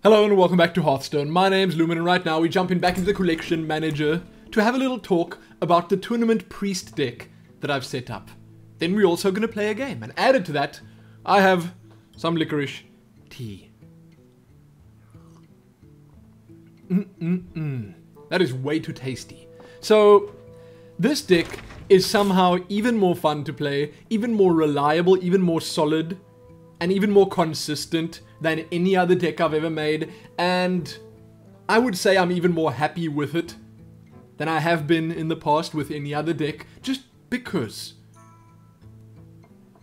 Hello and welcome back to Hearthstone. My name's Lumin and right now we jump in back into the collection manager to have a little talk about the tournament priest deck that I've set up. Then we're also going to play a game, and added to that I have some licorice tea. That is way too tasty. So this deck is somehow even more fun to play, even more reliable, even more solid, and even more consistent than any other deck I've ever made, and I would say I'm even more happy with it than I have been in the past with any other deck, just because.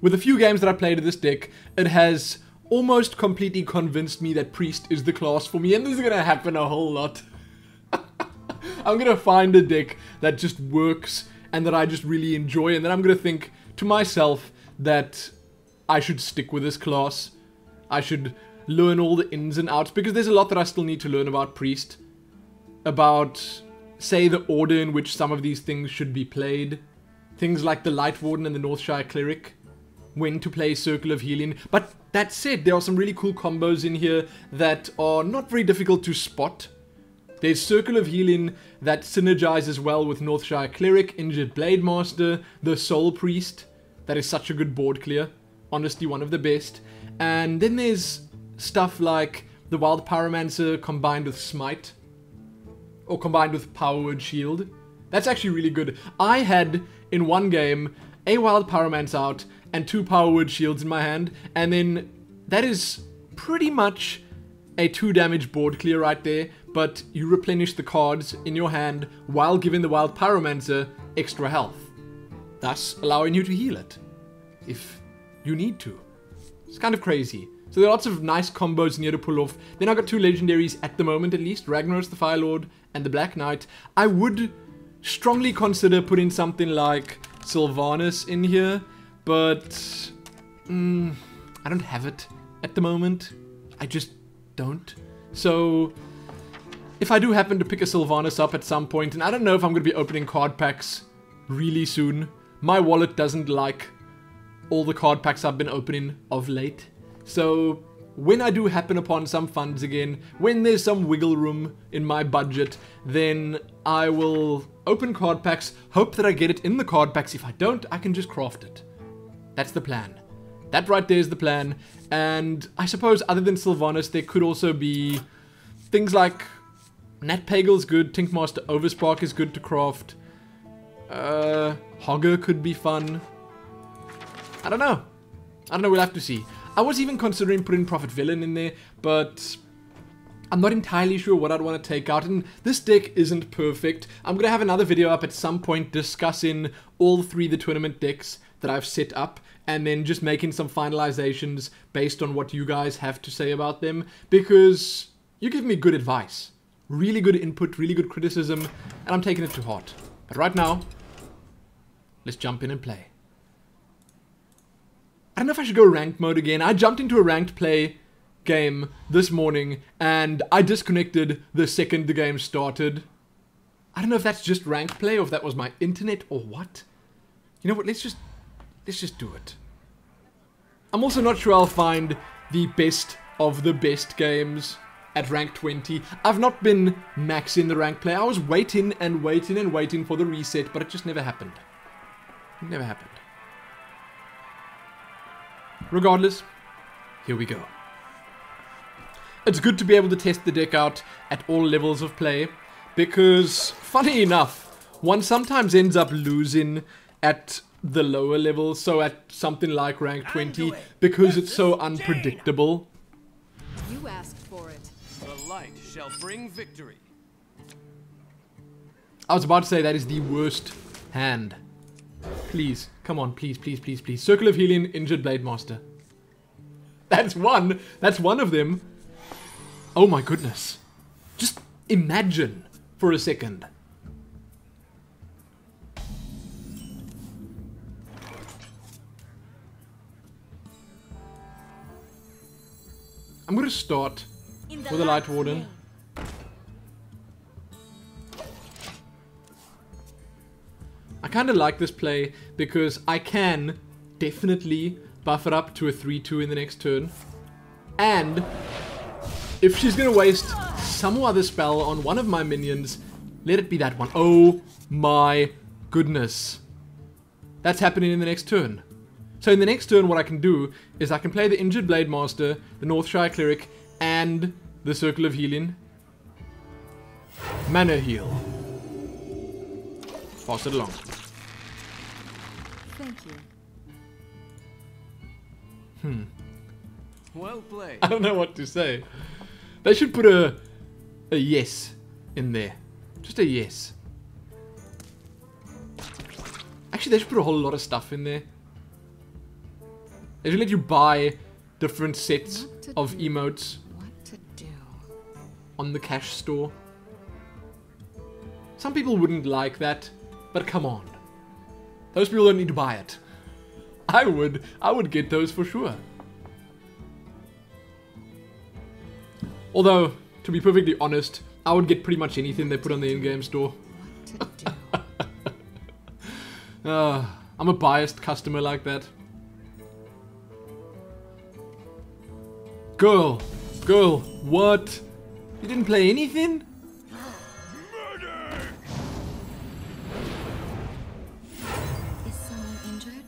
With a few games that I played of this deck, it has almost completely convinced me that Priest is the class for me, and this is gonna happen a whole lot. I'm gonna find a deck that just works and that I just really enjoy, and then I'm gonna think to myself that I should stick with this class. I should learn all the ins and outs, because there's a lot that I still need to learn about Priest. About, say, the order in which some of these things should be played. Things like the Light Warden and the Northshire Cleric. When to play Circle of Healing. But that said, there are some really cool combos in here that are not very difficult to spot. There's Circle of Healing that synergizes well with Northshire Cleric, Injured Blade Master, the Soul Priest. That is such a good board clear. Honestly, one of the best. And then there's stuff like the Wild Pyromancer combined with Smite. Or combined with Power Word Shield. That's actually really good. I had, in one game, a Wild Pyromancer out and 2 Power Word Shields in my hand. And then that is pretty much a 2 damage board clear right there. But you replenish the cards in your hand while giving the Wild Pyromancer extra health. Thus allowing you to heal it. If you need to. It's kind of crazy. So there are lots of nice combos in here to pull off. Then I got 2 legendaries at the moment at least. Ragnaros the Fire Lord and the Black Knight. I would strongly consider putting something like Sylvanas in here. But I don't have it at the moment. I just don't. So if I do happen to pick a Sylvanas up at some point, and I don't know if I'm going to be opening card packs really soon. My wallet doesn't like all the card packs I've been opening of late. So when I do happen upon some funds again, when there's some wiggle room in my budget, then I will open card packs, hope that I get it in the card packs. If I don't, I can just craft it. That's the plan. That right there is the plan. And I suppose other than Sylvanas, there could also be things like Nat Pagel's good, Tinkmaster Overspark is good to craft. Hogger could be fun. I don't know, we'll have to see. I was even considering putting Prophet Villain in there, but I'm not entirely sure what I'd want to take out, and this deck isn't perfect. I'm going to have another video up at some point discussing all 3 of the tournament decks that I've set up, and then just making some finalizations based on what you guys have to say about them, because you give me good advice. Really good input, really good criticism, and I'm taking it to heart. But right now, let's jump in and play. I don't know if I should go ranked mode again. I jumped into a ranked play game this morning and I disconnected the second the game started. I don't know if that's just ranked play or if that was my internet or what. You know what, let's just do it. I'm also not sure I'll find the best of the best games at rank 20. I've not been maxing the rank play. I was waiting and waiting and waiting for the reset, but it just never happened. It never happened. Regardless, here we go. It's good to be able to test the deck out at all levels of play, because, funny enough, one sometimes ends up losing at the lower levels, so at something like rank 20, because it's so unpredictable. You asked for it. The light shall bring victory. I was about to say that is the worst hand. Please, come on, please, please, please, please. Circle of Healing, Injured Blade Master. That's one. That's one of them. Oh my goodness. Just imagine for a second. I'm going to start with the Light Warden. I kind of like this play because I can definitely buff it up to a 3-2 in the next turn. And If she's gonna waste some other spell on one of my minions, let it be that one. Oh my goodness. That's happening in the next turn. So in the next turn, what I can do is I can play the Injured Blade Master, the Northshire Cleric, and the Circle of Healing. Mana Heal. Pass it along. Thank you. Well played. I don't know what to say. They should put a yes in there. Just a yes. Actually, they should put a whole lot of stuff in there. They should let you buy different sets of emotes What to do? on the cash store. Some people wouldn't like that, but come on. Those people don't need to buy it. I would get those for sure. Although, to be perfectly honest, I would get pretty much anything they put on the in-game store. What to do? I'm a biased customer like that. Girl, what? You didn't play anything? Is someone injured?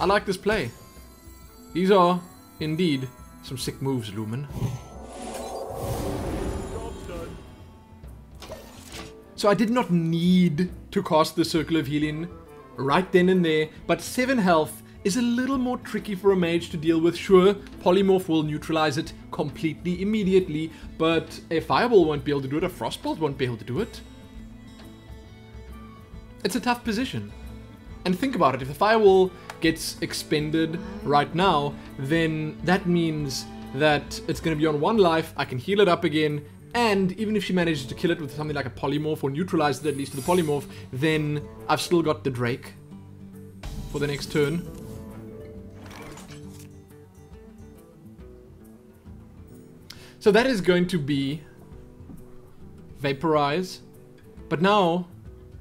I like this play. These are, indeed, some sick moves, Lumin. So I did not need to cast the Circle of Healing right then and there, but 7 health is a little more tricky for a mage to deal with. Sure, Polymorph will neutralize it completely immediately, but a Fireball won't be able to do it, a Frostbolt won't be able to do it. It's a tough position. And think about it, if the Firewall gets expended right now, then that means that it's going to be on 1 life, I can heal it up again, and even if she manages to kill it with something like a Polymorph, or neutralize it at least with a Polymorph, then I've still got the Drake for the next turn. So that is going to be Vaporize. But now,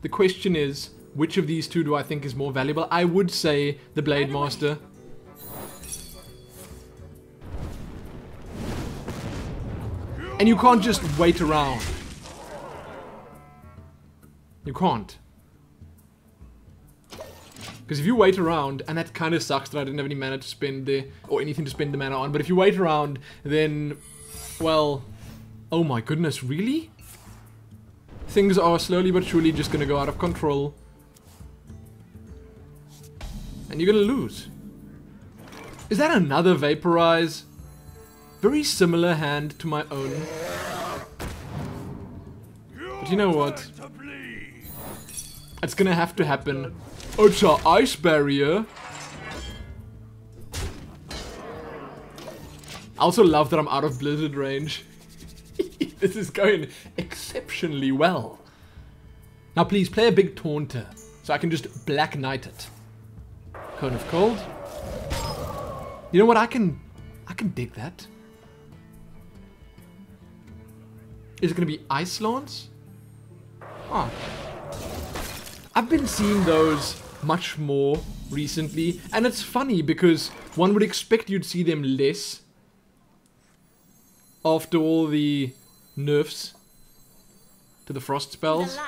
the question is, which of these two do I think is more valuable? I would say the Blade Master. And you can't just wait around. You can't. Because if you wait around, and that kind of sucks that I didn't have any mana to spend there, or anything to spend the mana on, but if you wait around, then, well, oh my goodness, really? Things are slowly but surely just going to go out of control. And you're going to lose. Is that another Vaporize? Very similar hand to my own. But you know what? It's gonna have to happen. Oh, it's our ice barrier. I also love that I'm out of blizzard range. This is going exceptionally well. Now please play a big taunter, so I can just Black Knight it. Cone of Cold. You know what? I can dig that. Is it going to be Ice Lance? Huh. I've been seeing those much more recently, and it's funny because one would expect you'd see them less after all the nerfs to the frost spells.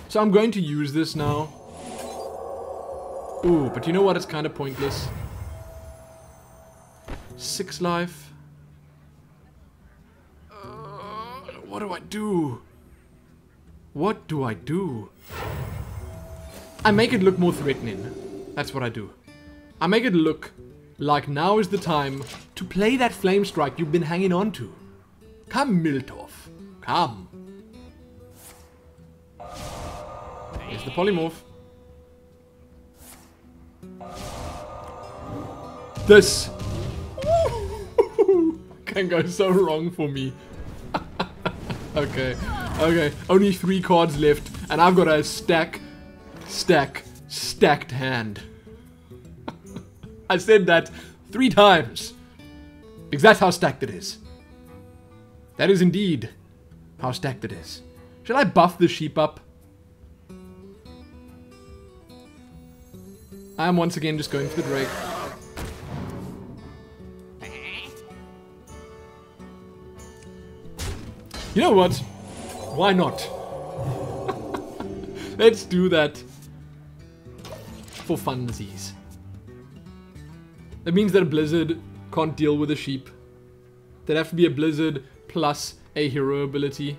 So I'm going to use this now. Ooh, but you know what? It's kind of pointless. 6 life. What do I do? What do I do? I make it look more threatening. That's what I do. I make it look like now is the time to play that Flame Strike you've been hanging on to. Come, Miltov. Come. Here's the Polymorph. This can go so wrong for me. Okay, only 3 cards left, and I've got a stacked hand. I said that 3 times, because that's how stacked it is. That is indeed how stacked it is. Shall I buff the sheep up? I am once again just going for the Drake. You know what? Why not? Let's do that. For funsies. That means that a blizzard can't deal with a sheep. There'd have to be a blizzard plus a hero ability.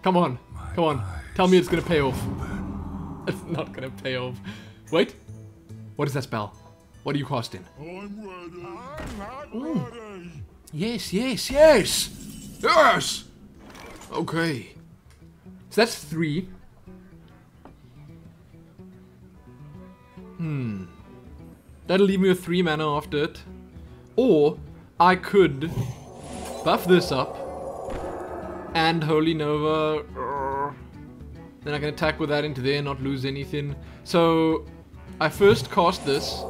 Come on. Come on. Tell me it's gonna pay off. It's not gonna pay off. Wait. What is that spell? What are you casting? I'm ready. I'm not ready. Yes, yes, yes! Yes! Okay. So that's 3. That'll leave me with 3 mana after it. Or I could buff this up and Holy Nova. Then I can attack with that into there and not lose anything. So I first cast this.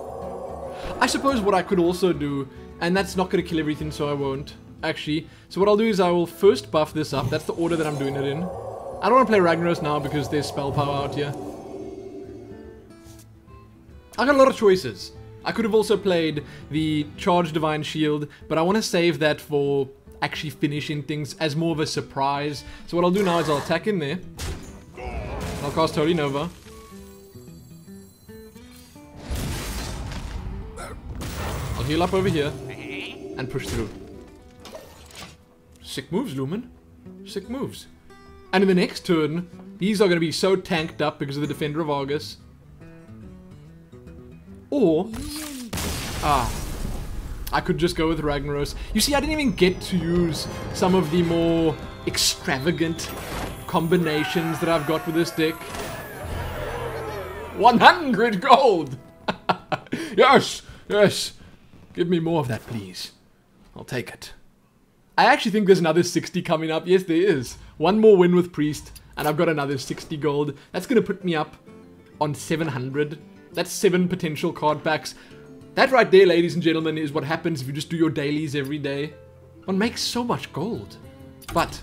I suppose what I could also do, and that's not going to kill everything, so I won't, actually. So what I'll do is I will first buff this up. That's the order that I'm doing it in. I don't want to play Ragnaros now because there's spell power out here. I got a lot of choices. I could have also played the Charged Divine Shield, but I want to save that for actually finishing things as more of a surprise. So what I'll do now is I'll attack in there. I'll cast Holy Nova. I'll heal up over here and push through. Sick moves, Lumin. Sick moves. And in the next turn, these are going to be so tanked up because of the Defender of Argus. Or, I could just go with Ragnaros. You see, I didn't even get to use some of the more extravagant combinations that I've got with this deck. 100 gold! Yes, yes. Give me more of that, please. I'll take it. I actually think there's another 60 coming up. Yes, there is. One more win with Priest, and I've got another 60 gold. That's going to put me up on 700. That's 7 potential card packs. That right there, ladies and gentlemen, is what happens if you just do your dailies every day. One makes so much gold. But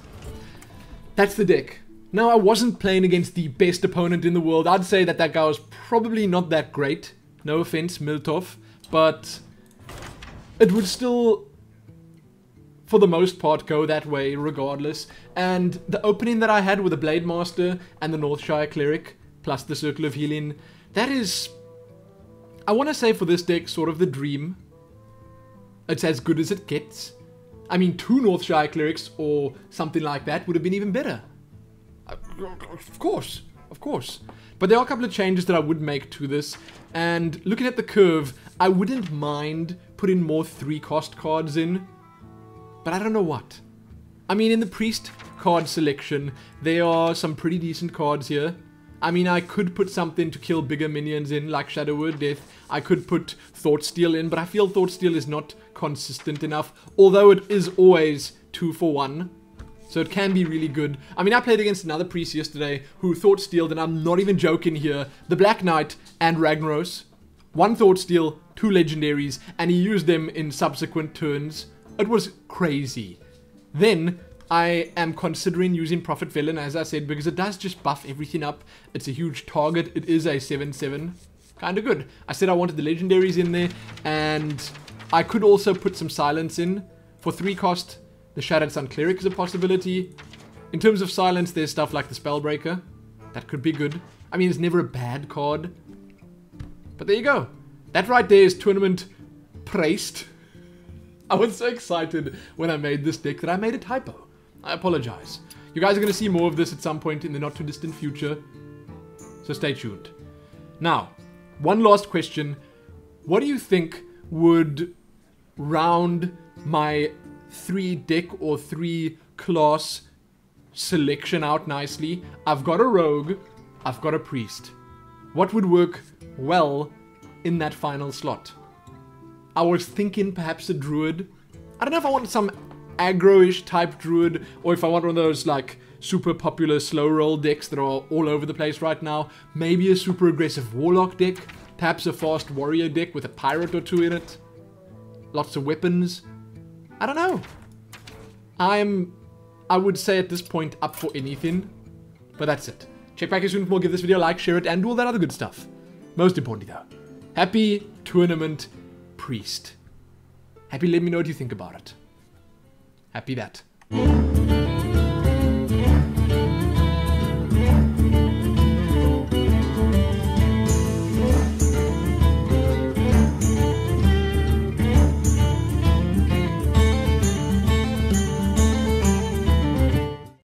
that's the deck. Now, I wasn't playing against the best opponent in the world. I'd say that that guy was probably not that great. No offense, Miltov. But it would still, for the most part, go that way regardless. And the opening that I had with the Blade Master and the Northshire Cleric, plus the Circle of Healing, that is, I want to say for this deck, sort of the dream. It's as good as it gets. I mean, 2 Northshire Clerics or something like that would have been even better. Of course, of course. But there are a couple of changes that I would make to this. And looking at the curve, I wouldn't mind putting more 3-cost cards in. But I don't know what. I mean, in the Priest card selection, there are some pretty decent cards here. I mean, I could put something to kill bigger minions in, like Shadow Word Death. I could put Thoughtsteal in, but I feel Thoughtsteal is not consistent enough. Although it is always 2 for 1. So it can be really good. I mean, I played against another priest yesterday who Thoughtstealed, and I'm not even joking here, the Black Knight and Ragnaros. 1 Thoughtsteal, 2 legendaries, and he used them in subsequent turns. It was crazy. Then I am considering using Prophet Felon, as I said, because it does just buff everything up. It's a huge target. It is a 7/7. Kind of good. I said I wanted the legendaries in there, and I could also put some silence in. For 3 cost, the Shattered Sun Cleric is a possibility. In terms of silence, there's stuff like the Spellbreaker. That could be good. I mean, it's never a bad card. But there you go. That right there is tournament PREIST. I was so excited when I made this deck that I made a typo. I apologize. You guys are going to see more of this at some point in the not too distant future. So stay tuned. Now, one last question. What do you think would round my 3 deck or 3 class selection out nicely? I've got a rogue, I've got a priest. What would work well in that final slot? I was thinking perhaps a druid. I don't know if I want some aggro-ish type druid, or if I want one of those like super popular slow roll decks that are all over the place right now. Maybe a super aggressive warlock deck, perhaps a fast warrior deck with a pirate or 2 in it. Lots of weapons. I don't know. I would say at this point up for anything. But that's it. Check back here soon for more. Give this video a like, share it, and do all that other good stuff. Most importantly though, happy tournament Priest. Happy, let me know what you think about it. Happy that.